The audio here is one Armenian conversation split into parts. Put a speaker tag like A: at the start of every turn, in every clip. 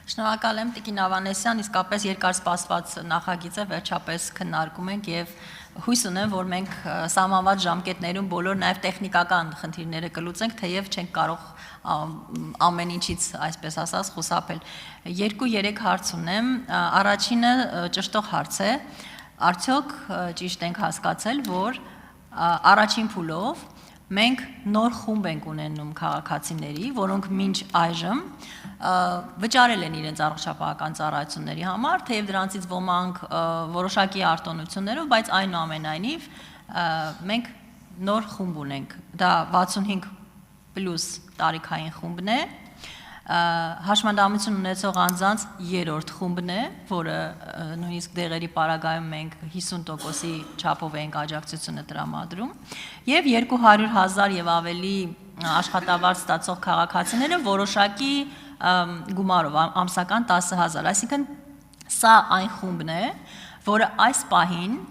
A: Շնորհակալ եմ Տիկին Ավանեսյան, իսկապես երկար սպասված նախագիծ է, վերջապես քննարկում ենք եւ հույս ունեմ, որ մենք սահմանված ժամկետներում բոլոր նաեւ տեխնիկական խնդիրները կլուծենք, թեև չենք կարող ամեն ինչից, այսպես ասած, խուսափել։ 2-3 հարց ունեմ։ Առաջինը ճշտող հարց է։ Արդյոք ճիշտ ենք հասկացել, որ առաջին փուլով մենք նոր խումբ ենք ունենում քաղաքացիների, որոնք մինչ այժմ վճարել են իրենց առողջապահական ծառայությունների համար, թեև դրանցից ոմանք որոշակի արտոնություններով, բայց այնուամենայնիվ մենք նոր խումբ ունենք, դա 65 պլյուս տարիքային խումբն է, հաշմանդամություն ունեցող անձանց երրորդ խումբն է, որը նույնիսկ դեղերի պարագայում մենք 50%-ի չափով ենք աջակցությունը տրամադրում, եւ 200,000 եւ ավելի աշխատավարձ ստացող քաղաքացիները որոշակի գումարով ամսական 10,000, այսինքն սա այն խումբն է, որը այս պահին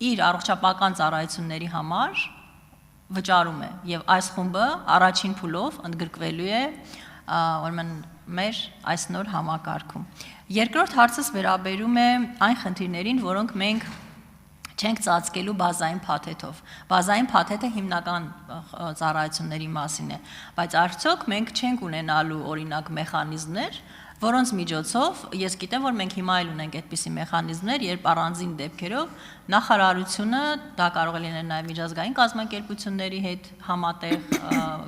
A: իր առողջապահական ծառայությունների համար վճարում է եւ այս խումբը առաջին փուլով ընդգրկվելու է ուրեմն մեր այս նոր համակարգում։ Երկրորդ հարցս վերաբերում է այն խնդիրներին, որոնք մենք չենք ծածկելու բազային փաթեթով։ Բազային փաթեթը հիմնական ծառայությունների մասին է, բայց արդյոք մենք չենք ունենալու օրինակ մեխանիզմներ, որոնց միջոցով ես գիտեմ, որ մենք հիմա էլ ունենք այդպիսի մեխանիզմներ, երբ առանձին դեպքերով նախարարությունը, դա կարող է լինել նաև միջազգային կազմակերպությունների հետ համատեղ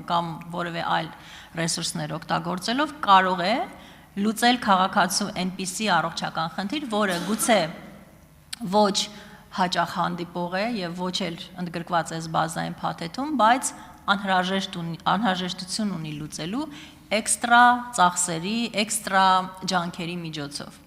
A: կամ որևէ այլ ռեսուրսներ օգտագործելով կարող է լուծել քաղաքացու այնպիսի առողջական խնդիր, որը գուցե ոչ հաճախ հանդիպող է եւ ոչ էլ ընդգրկված է բազային փաթեթում, բայց անհրաժեշտություն ունի լուծելու էքստրա ծախսերի, էքստրա ջանքերի միջոցով։